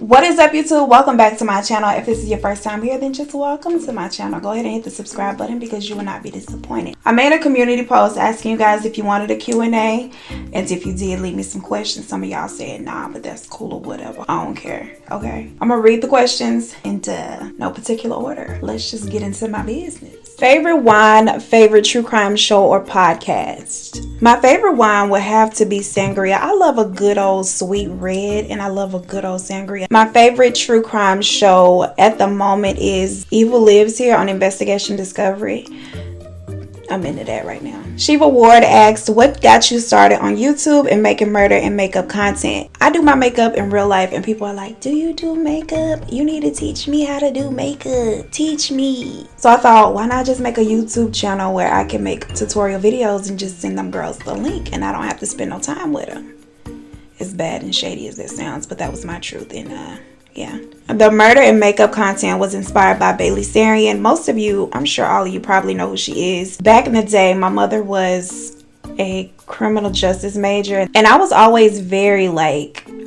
What is up, YouTube? Welcome back to my channel. If this is your first time here, then just welcome to my channel. Go ahead and hit the subscribe button because you will not be disappointed. I made a community post asking you guys if you wanted a Q&A, and if you did, leave me some questions. Some of y'all said nah, but that's cool or whatever. I don't care. Okay, I'm gonna read the questions in no particular order. Let's just get into my business. Favorite wine, favorite true crime show or podcast? My favorite wine would have to be sangria. I love a good old sweet red, and I love a good old sangria. My favorite true crime show at the moment is Evil Lives Here on Investigation Discovery. I'm into that right now. Shiva Ward asked, what got you started on YouTube and making murder and makeup content? I do my makeup in real life, and people are like, do you do makeup? You need to teach me how to do makeup. Teach me. So I thought, why not just make a YouTube channel where I can make tutorial videos and just send them girls the link, and I don't have to spend no time with them. As bad and shady as it sounds, but that was my truth. And yeah, the murder and makeup content was inspired by Bailey Sarian. Most of you, I'm sure all of you probably know who she is. Back in the day, my mother was a criminal justice major, and I was always very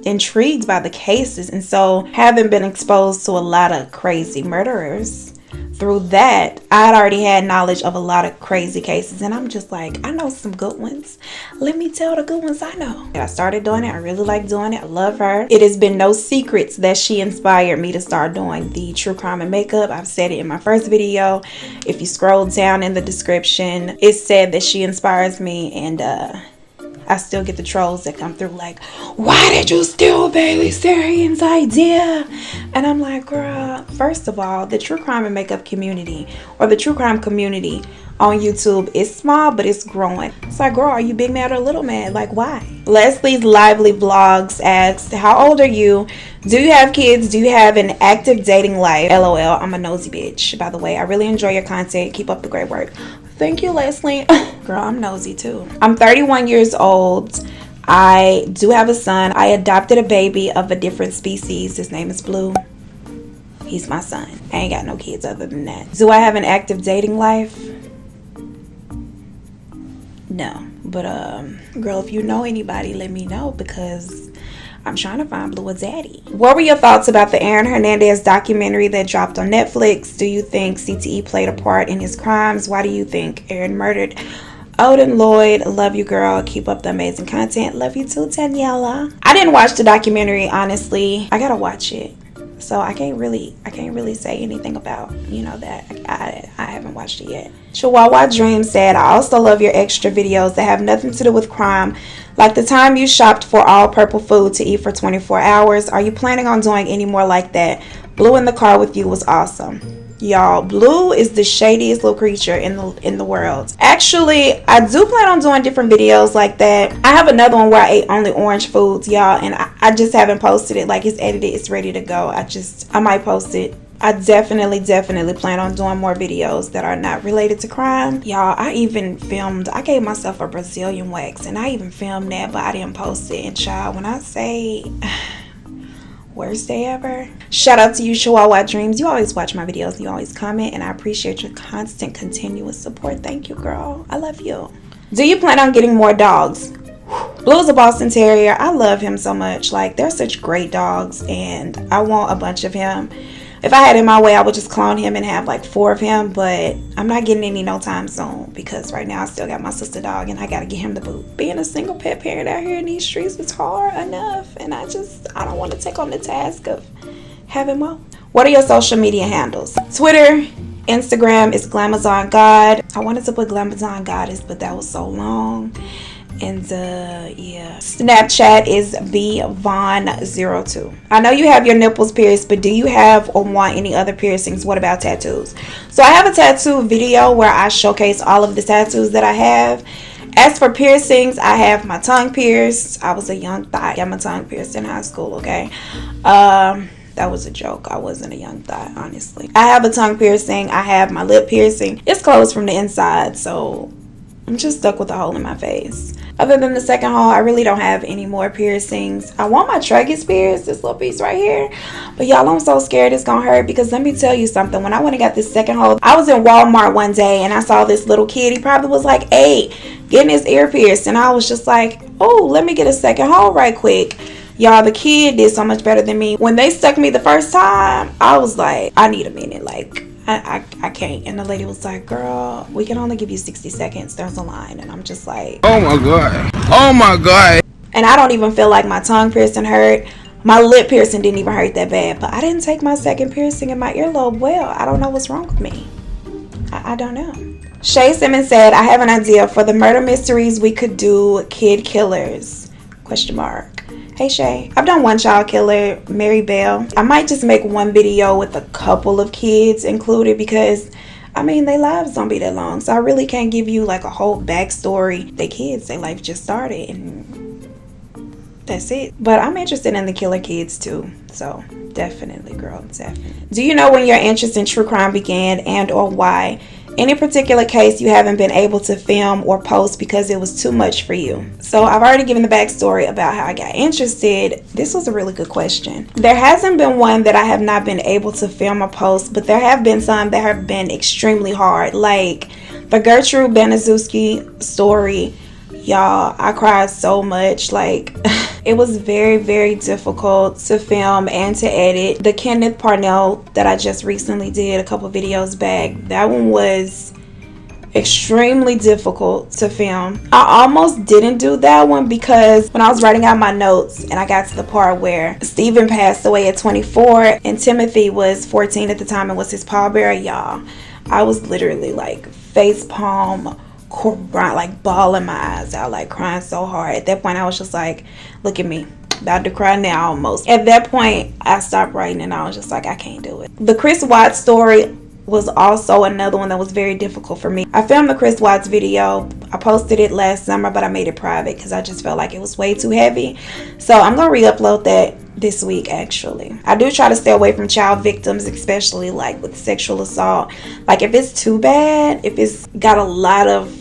intrigued by the cases. And so having been exposed to a lot of crazy murderers, through that, I had already had knowledge of a lot of crazy cases, and I'm just like, I know some good ones. Let me tell the good ones I know. I started doing it. I really like doing it. I love her. It has been no secrets that she inspired me to start doing the true crime and makeup. I've said it in my first video. If you scroll down in the description, it said that she inspires me, and I still get the trolls that come through like, why did you steal Bailey Sarian's idea? And I'm like, girl, first of all, the true crime and makeup community, or the true crime community on YouTube, is small, but it's growing. It's like, girl, are you big mad or little mad? Like, why? Leslie's Lively Vlogs asks, how old are you? Do you have kids? Do you have an active dating life? LOL, I'm a nosy bitch, by the way. I really enjoy your content. Keep up the great work. Thank you, Leslie. Girl, I'm nosy too. I'm 31 years old. I do have a son. I adopted a baby of a different species. His name is Blue. He's my son. I ain't got no kids other than that. Do I have an active dating life? No. But girl, if you know anybody, let me know, because I'm trying to find Blue a daddy. What were your thoughts about the Aaron Hernandez documentary that dropped on Netflix? Do you think CTE played a part in his crimes? Why do you think Aaron murdered Odin Lloyd? Love you, girl. Keep up the amazing content. Love you too, Daniela. I didn't watch the documentary, honestly. I gotta watch it. So I can't really say anything about, that. I haven't watched it yet. Chihuahua Dream said, I also love your extra videos that have nothing to do with crime, like the time you shopped for all purple food to eat for 24 hours. Are you planning on doing any more like that? Blue in the car with you was awesome. Y'all, Blue is the shadiest little creature in the world. Actually, I do plan on doing different videos like that. I have another one where I ate only orange foods, y'all, and I just haven't posted it. Like, it's edited, it's ready to go. I might post it. I definitely plan on doing more videos that are not related to crime. Y'all, I gave myself a Brazilian wax, and I even filmed that, but I didn't post it. And child, when I say worst day ever. Shout out to you, Chihuahua Dreams. You always watch my videos, you always comment, and I appreciate your constant, continuous support. Thank you, girl. I love you. Do you plan on getting more dogs? Blue is a Boston Terrier. I love him so much. Like, they're such great dogs, and I want a bunch of him. If I had it my way, I would just clone him and have like 4 of him, but I'm not getting any no time soon, because right now I still got my sister dog, and I gotta get him the boot. Being a single pet parent out here in these streets is hard enough, and I don't want to take on the task of having more. What are your social media handles? Twitter, Instagram is Glamazon God. I wanted to put Glamazon Goddess, but that was so long. And yeah, Snapchat is bvon02. I know you have your nipples pierced, but do you have or want any other piercings? What about tattoos? So I have a tattoo video where I showcase all of the tattoos that I have. As for piercings, I have my tongue pierced. I was a young thot. I got my tongue pierced in high school, okay? That was a joke. I wasn't a young thot, honestly. I have a tongue piercing. I have my lip piercing. It's closed from the inside, so I'm just stuck with a hole in my face. Other than the second hole, I really don't have any more piercings. I want my tragus pierced, this little piece right here. But y'all, I'm so scared it's gonna hurt, because let me tell you something. When I went and got this second hole, I was in Walmart one day and I saw this little kid. He probably was like 8, getting his ear pierced. And I was just like, oh, let me get a second hole right quick. Y'all, the kid did so much better than me. When they stuck me the first time, I was like, I need a minute. Like, I can't. And the lady was like, girl, we can only give you 60 seconds. There's a line. And I'm just like, oh my God. Oh my God. And I don't even feel like my tongue piercing hurt. My lip piercing didn't even hurt that bad. But I didn't take my second piercing in my earlobe well. I don't know what's wrong with me. I don't know. Shay Simmons said, I have an idea for the murder mysteries we could do kid killers. Question mark. Hey Shay, I've done one child killer, Mary Bell. I might just make one video with a couple of kids included because, I mean, their lives don't be that long. So I really can't give you like a whole backstory. They kids, their life just started and that's it. But I'm interested in the killer kids too. So definitely, girl, definitely. Do you know when your interest in true crime began and or why? Any particular case you haven't been able to film or post because it was too much for you? So I've already given the backstory about how I got interested. This was a really good question. There hasn't been one that I have not been able to film or post, but there have been some that have been extremely hard. Like the Gertrude Benazuski story. Y'all, I cried so much. Like, it was very, very difficult to film and to edit. The Kenneth Parnell that I just recently did a couple videos back, that one was extremely difficult to film. I almost didn't do that one because when I was writing out my notes and I got to the part where Stephen passed away at 24 and Timothy was 14 at the time and was his pallbearer, y'all, I was literally like face palm, crying, like bawling my eyes out, like crying so hard. At that point I was just like, look at me, about to cry now almost. At that point I stopped writing and I was just like, I can't do it. The Chris Watts story was also another one that was very difficult for me. I filmed the Chris Watts video. I posted it last summer, but I made it private because I just felt like it was way too heavy. So I'm gonna re-upload that this week actually. I do try to stay away from child victims, especially like with sexual assault. Like if it's too bad, if it's got a lot of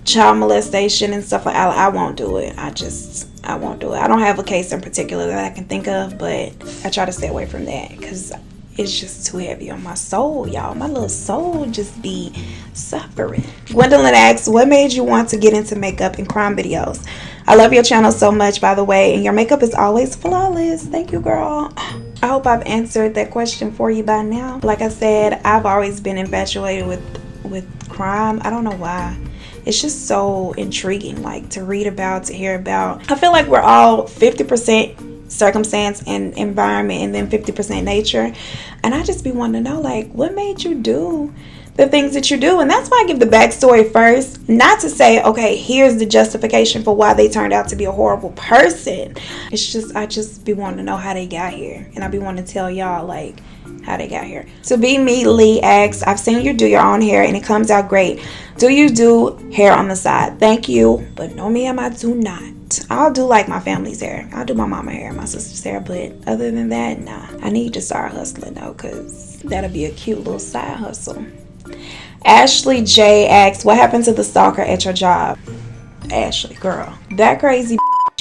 child molestation and stuff like that, I won't do it. I won't do it. I don't have a case in particular that I can think of, but I try to stay away from that because it's just too heavy on my soul, y'all. My little soul just be suffering. Gwendolyn asks, what made you want to get into makeup and crime videos? I love your channel so much, by the way, and your makeup is always flawless. Thank you, girl. I hope I've answered that question for you by now. Like I said, I've always been infatuated with crime. I don't know why. It's just so intriguing, like to read about, to hear about. I feel like we're all 50% circumstance and environment and then 50% nature. And I just be wanting to know, like, what made you do the things that you do? And that's why I give the backstory first, not to say, okay, here's the justification for why they turned out to be a horrible person. It's just, I just be wanting to know how they got here. And I be wanting to tell y'all, like, how they got here. To Be Me Lee asks, I've seen you do your own hair and it comes out great. Do you do hair on the side? Thank you, but no ma'am, I do not. I'll do like my family's hair. I'll do my mama hair, my sister's hair, but other than that, nah. I need to start hustling though, because that'll be a cute little side hustle. Ashley J asks, what happened to the stalker at your job? Ashley, girl, that crazy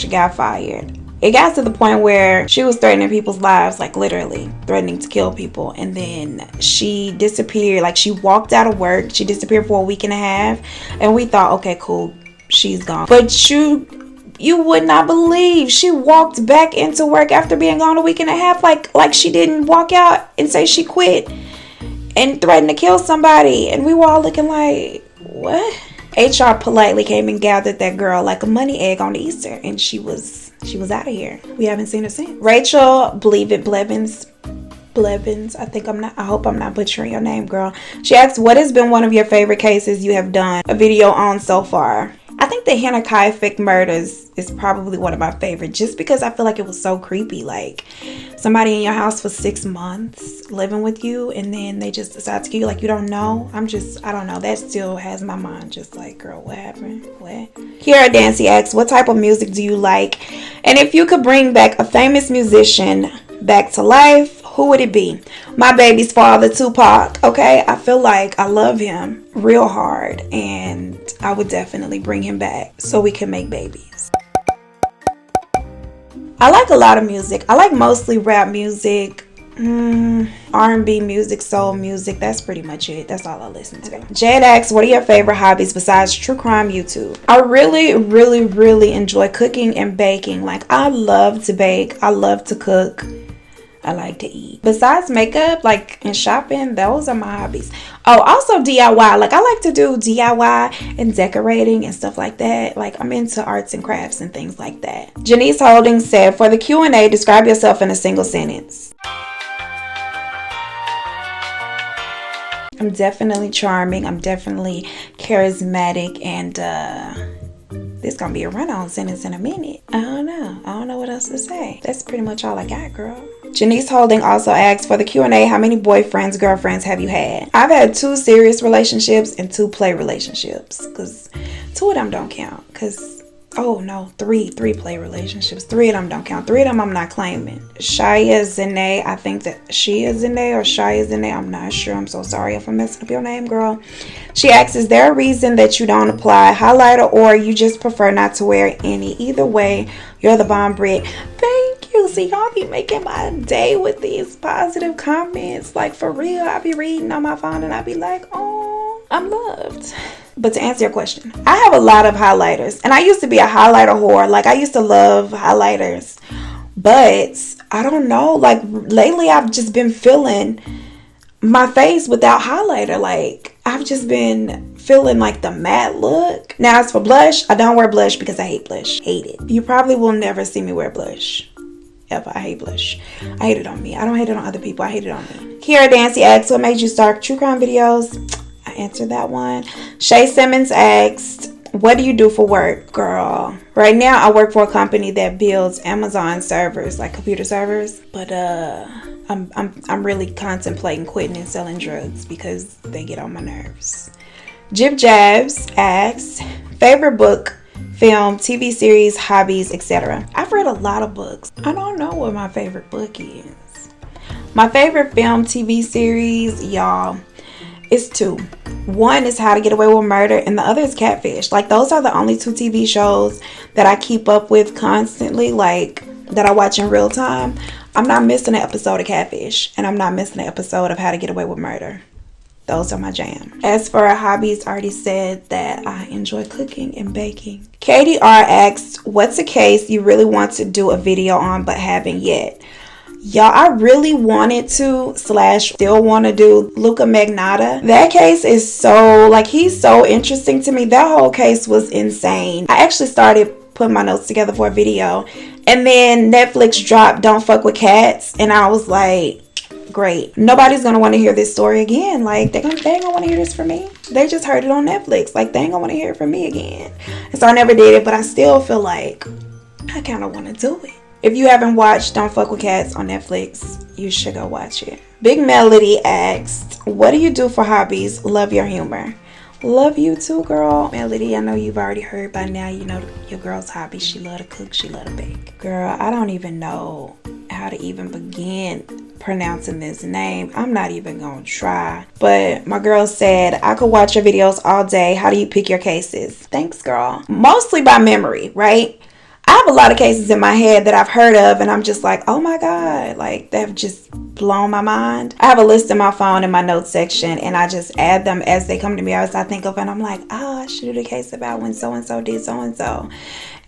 got fired. It got to the point where she was threatening people's lives, like literally threatening to kill people. And then she disappeared. Like she walked out of work. She disappeared for a week and a half. And we thought, okay, cool, she's gone. But you would not believe she walked back into work after being gone a week and a half. Like she didn't walk out and say she quit and threatened to kill somebody. And we were all looking like, what? HR politely came and gathered that girl like a money egg on Easter, and she was out of here. We haven't seen her since. Rachel Blevins, I hope I'm not butchering your name, girl. She asks, what has been one of your favorite cases you have done a video on so far? I think the Hannah Kaific murders is probably one of my favorites, just because I feel like it was so creepy. Like somebody in your house for 6 months living with you and then they just decide to kill you, like you don't know. I don't know. That still has my mind just like, girl, what happened? What? Kiara Dancy asks, what type of music do you like? And if you could bring back a famous musician back to life, who would it be? My baby's father, Tupac. Okay, I feel like I love him real hard and I would definitely bring him back so we can make babies. I like a lot of music. I like mostly rap music. R&B music, soul music. That's pretty much it. That's all I listen to. Jade asks, what are your favorite hobbies besides true crime YouTube? I really enjoy cooking and baking. Like, I love to bake. I love to cook. I like to eat. Besides makeup, like, and shopping, those are my hobbies. Oh, also DIY. Like, I like to do DIY and decorating and stuff like that. Like, I'm into arts and crafts and things like that. Janice Holdings said, for the Q&A, describe yourself in a single sentence. I'm definitely charming. I'm definitely charismatic. And this gonna be a run-on sentence in a minute. I don't know what else to say. That's pretty much all I got, girl. Janice Holding also asks, for the Q&A, how many boyfriends, girlfriends have you had? I've had 2 serious relationships and 2 play relationships. Because 2 of them don't count. Three play relationships. 3 of them don't count. 3 of them I'm not claiming. Shia Zene, I think that she is Zene or Shia Zene. I'm not sure. I'm so sorry if I'm messing up your name, girl. She asks, is there a reason that you don't apply highlighter or you just prefer not to wear any? Either way, you're the bomb, Brit. Thank you. See, y'all be making my day with these positive comments. Like, for real, I be reading on my phone and I be like, oh, I'm loved. But to answer your question, I have a lot of highlighters. And I used to be a highlighter whore. Like, I used to love highlighters. But I don't know. Like, lately I've just been feeling my face without highlighter. Like, I've just been feeling like the matte look. Now, as for blush, I don't wear blush because I hate blush. Hate it. You probably will never see me wear blush. Ever. I hate blush. I hate it on me. I don't hate it on other people. I hate it on me. Kiara Dancy asks, what made you start true crime videos? I answered that one. Shay Simmons asked, what do you do for work, girl? Right now, I work for a company that builds Amazon servers, like computer servers. But I'm really contemplating quitting and selling drugs because they get on my nerves. Jib Jabs asks, favorite book, film, TV series, hobbies, etc. I've read a lot of books. I don't know what my favorite book is. My favorite film, TV series, y'all, is 2. One is How to Get Away with Murder and the other is Catfish. Like, those are the only 2 TV shows that I keep up with constantly, like, that I watch in real time. I'm not missing an episode of Catfish and I'm not missing an episode of How to Get Away with Murder. Those are my jam. As for our hobbies, I already said that I enjoy cooking and baking. Katie R asked, what's a case you really want to do a video on but haven't yet? Y'all, I really wanted to / still want to do Luca Magnotta. That case is so, like, he's so interesting to me. That whole case was insane. I actually started putting my notes together for a video. And then Netflix dropped Don't Fuck With Cats. And I was like, great. Nobody's going to want to hear this story again. Like, they ain't going to want to hear this from me. They just heard it on Netflix. Like, they ain't going to want to hear it from me again. And so I never did it. But I still feel like I kind of want to do it. If you haven't watched Don't Fuck With Cats on Netflix, you should go watch it. Big Melody asked, what do you do for hobbies? Love your humor. Love you too, girl. Melody, I know you've already heard by now, you know your girl's hobby. She love to cook, she love to bake. Girl, I don't even know how to even begin pronouncing this name. I'm not even gonna try. But my girl said, I could watch your videos all day. How do you pick your cases? Thanks, girl. Mostly by memory, right? I have a lot of cases in my head that I've heard of and I'm just like, oh my God, like they've just blown my mind. I have a list in my phone in my notes section and I just add them as they come to me, as I think of it. And I'm like, oh, I should do the case about when so-and-so did so-and-so.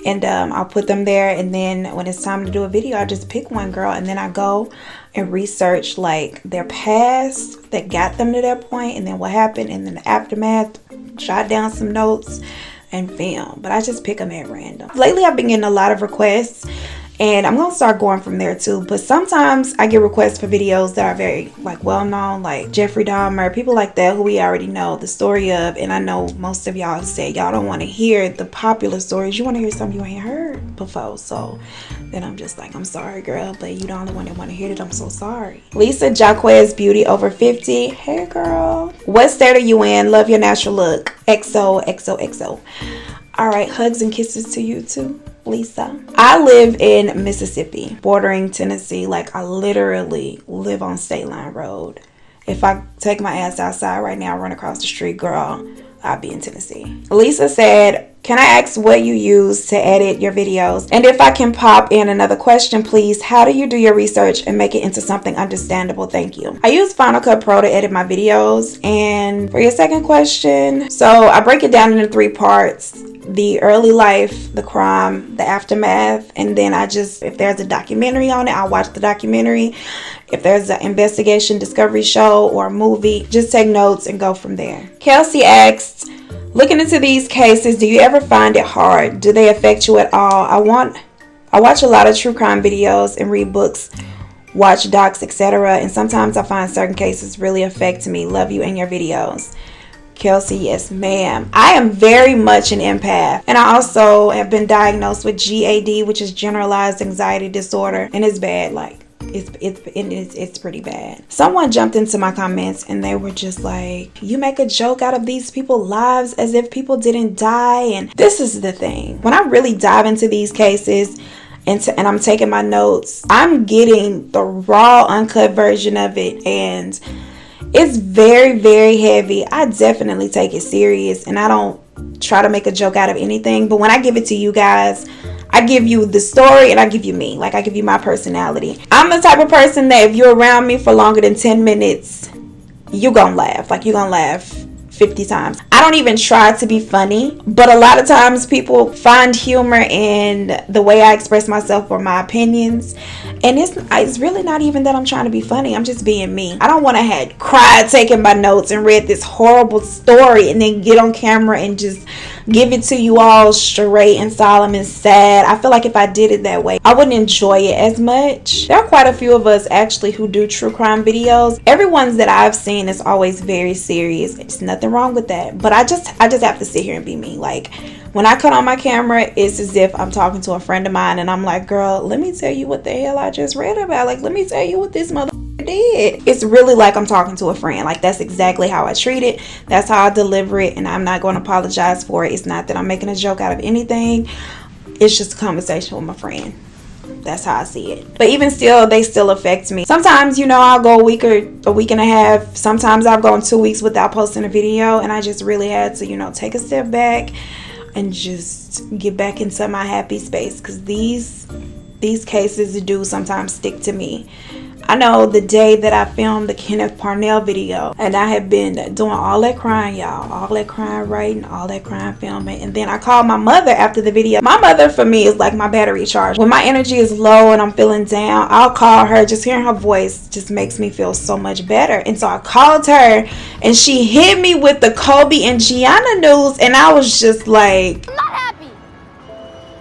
And I'll put them there. And then when it's time to do a video, I just pick one, girl. And then I go and research like their past that got them to that point and then what happened and then the aftermath, jot down some notes and film. But I just pick them at random. Lately I've been getting a lot of requests and I'm gonna start going from there too. But sometimes I get requests for videos that are very like well known, like Jeffrey Dahmer, people like that who we already know the story of. And I know most of y'all say y'all don't want to hear the popular stories, you want to hear something you ain't heard before. So then I'm just like, I'm sorry girl, but you the only one that want to hear it. I'm so sorry. Lisa Jaquez Beauty over 50. Hey girl, what state are you in? Love your natural look. XOXOXO. All right, hugs and kisses to you too, Lisa. I live in Mississippi, bordering Tennessee. Like I literally live on State Line Road. If I take my ass outside right now, run across the street, girl, I'll be in Tennessee. Lisa said, Can I ask what you use to edit your videos? And if I can pop in another question, please, how do you do your research and make it into something understandable? Thank you. I use Final Cut Pro to edit my videos. And for your second question, so I break it down into 3 parts: the early life, the crime, the aftermath, and then if there's a documentary on it, I'll watch the documentary. If there's an investigation, discovery show, or a movie, just take notes and go from there. Kelsey asks, looking into these cases, do you ever find it hard? Do they affect you at all? I watch a lot of true crime videos and read books, watch docs, etc. And sometimes I find certain cases really affect me. Love you and your videos. Kelsey, yes ma'am. I am very much an empath, and I also have been diagnosed with GAD, which is generalized anxiety disorder, and it's bad. Like it's pretty bad. Someone jumped into my comments and they were just like, you make a joke out of these people's lives as if people didn't die. And this is the thing, when I really dive into these cases and I'm taking my notes, I'm getting the raw, uncut version of it, and it's very, very heavy. I definitely take it serious, and I don't try to make a joke out of anything. But when I give it to you guys, I give you the story and I give you me. Like, I give you my personality. I'm the type of person that if you're around me for longer than 10 minutes, you're gonna laugh. Like, you're gonna laugh 50 times. I don't even try to be funny, but a lot of times people find humor in the way I express myself or my opinions. And it's really not even that I'm trying to be funny. I'm just being me. I don't want to have cried, taken my notes, and read this horrible story and then get on camera and just give it to you all straight and solemn and sad. I feel like if I did it that way, I wouldn't enjoy it as much. There are quite a few of us actually who do true crime videos. Everyone's that I've seen is always very serious. There's nothing wrong with that. But I just have to sit here and be me. Like, when I cut on my camera, it's as if I'm talking to a friend of mine and I'm like, girl, let me tell you what the hell I just read about. Like, let me tell you what this mother did. It's really like I'm talking to a friend. Like, that's exactly how I treat it. That's how I deliver it, and I'm not going to apologize for it. It's not that I'm making a joke out of anything. It's just a conversation with my friend. That's how I see it. But even still, they still affect me. Sometimes, I'll go a week or a week and a half. Sometimes I've gone 2 weeks without posting a video, and I just really had to, take a step back and just get back into my happy space, because these cases do sometimes stick to me. I know the day that I filmed the Kenneth Parnell video, and I had been doing all that crying, y'all, all that crying writing, all that crying filming, and then I called my mother after the video. My mother for me is like my battery charge. When my energy is low and I'm feeling down, I'll call her. Just hearing her voice just makes me feel so much better. And so I called her, and she hit me with the Kobe and Gianna news, and I was just like, I'm not happy.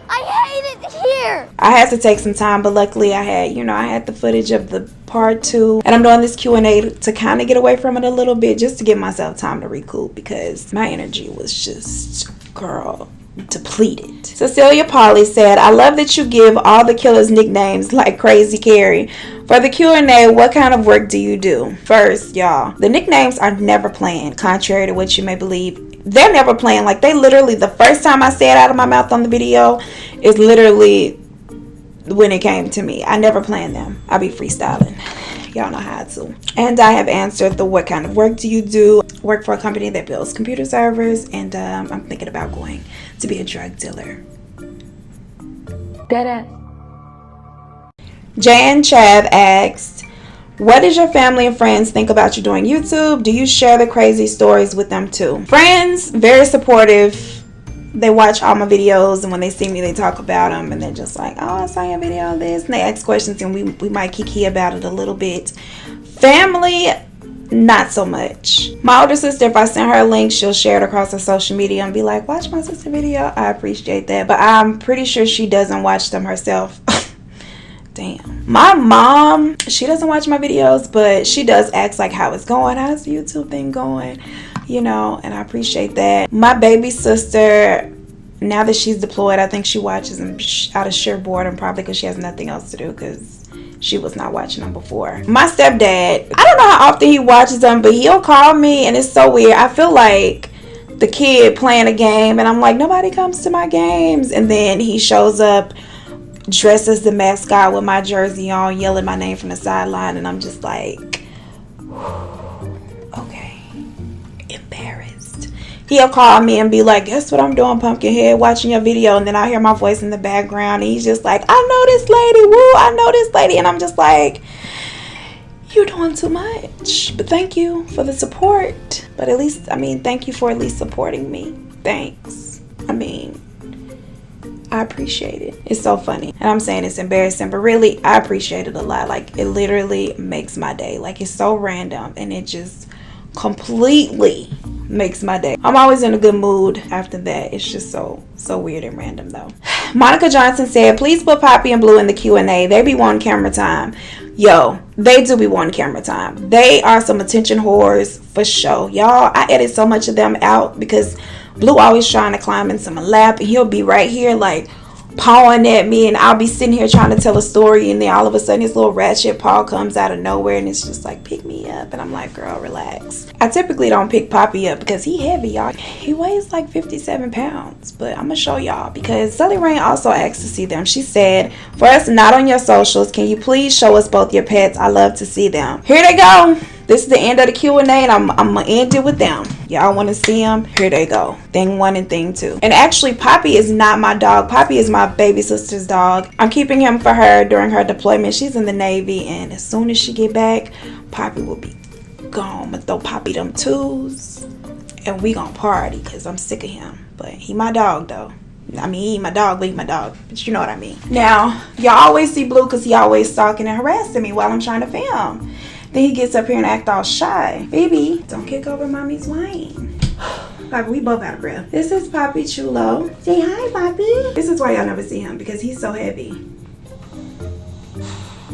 I hate it here. I had to take some time, but luckily I had the footage of the part 2, and I'm doing this Q&A to kind of get away from it a little bit, just to give myself time to recoup, because my energy was just, girl, depleted. Cecilia Polly said, I love that you give all the killers nicknames like Crazy Carrie. For the Q&A, what kind of work do you do? First, y'all, the nicknames are never planned, contrary to what you may believe. They're never planned. Like, they literally, the first time I said out of my mouth on the video is literally when it came to me. I never planned them. I be freestyling. Y'all know how to. And I have answered the what kind of work do you do? Work for a company that builds computer servers, and I'm thinking about going to be a drug dealer. Deadass. Jan Chav asked, what does your family and friends think about you doing YouTube? Do you share the crazy stories with them too? Friends, very supportive. They watch all my videos, and when they see me, they talk about them, and they're just like, oh, I saw your video on this, and they ask questions, and we might kiki about it a little bit. Family, not so much. My older sister, if I send her a link, she'll share it across her social media and be like, watch my sister video. I appreciate that, but I'm pretty sure she doesn't watch them herself. Damn. My mom, she doesn't watch my videos, but she does ask like how it's going, how's the YouTube thing going, and I appreciate that. My baby sister, now that she's deployed, I think she watches them out of sheer boredom, probably because she has nothing else to do, because she was not watching them before. My stepdad, I don't know how often he watches them, but he'll call me, and it's so weird. I feel like the kid playing a game, and I'm like, nobody comes to my games, and then he shows up dressed as the mascot with my jersey on, yelling my name from the sideline, and I'm just like, okay, embarrassed. He'll call me and be like, guess what I'm doing, Pumpkinhead, watching your video. And then I'll hear my voice in the background. And he's just like, I know this lady. Woo, I know this lady. And I'm just like, you're doing too much. But thank you for the support. But at least, thank you for at least supporting me. Thanks. I appreciate it. It's so funny. And I'm saying it's embarrassing, but really, I appreciate it a lot. Like, it literally makes my day. Like, it's so random, and it just completely makes my day. I'm always in a good mood after that. It's just so weird and random, though. Monica Johnson said, please put Poppy and Blue in the Q&A. They be wanting camera time. Yo, they do be wanting camera time. They are some attention whores for sure. Y'all, I edit so much of them out because Blue always trying to climb into my lap, and he'll be right here like pawing at me, and I'll be sitting here trying to tell a story, and then all of a sudden his little ratchet paw comes out of nowhere, and it's just like, pick me up. And I'm like, girl, relax. I typically don't pick Poppy up because he heavy, y'all. He weighs like 57 pounds, but I'm gonna show y'all because Sully Rain also asked to see them. She said, for us not on your socials, can you please show us both your pets? I love to see them. Here they go. This is the end of the Q&A, and I'm going to end it with them. Y'all want to see them? Here they go. Thing 1 and thing 2. And actually, Poppy is not my dog. Poppy is my baby sister's dog. I'm keeping him for her during her deployment. She's in the Navy, and as soon as she get back, Poppy will be gone. I'm going to throw Poppy them twos, and we going to party because I'm sick of him. But he my dog, though. He ain't my dog, but he my dog. But you know what I mean. Now, y'all always see Blue because he always stalking and harassing me while I'm trying to film. Then he gets up here and act all shy. Baby, don't kick over mommy's wine. Poppy, we both out of breath. This is Poppy Chulo. Say hi, Poppy. This is why y'all never see him, because he's so heavy.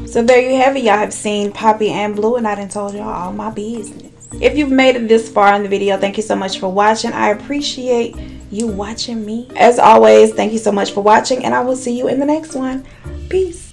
So there you have it. Y'all have seen Poppy and Blue, and I done told y'all all my business. If you've made it this far in the video, thank you so much for watching. I appreciate you watching me. As always, thank you so much for watching, and I will see you in the next one. Peace.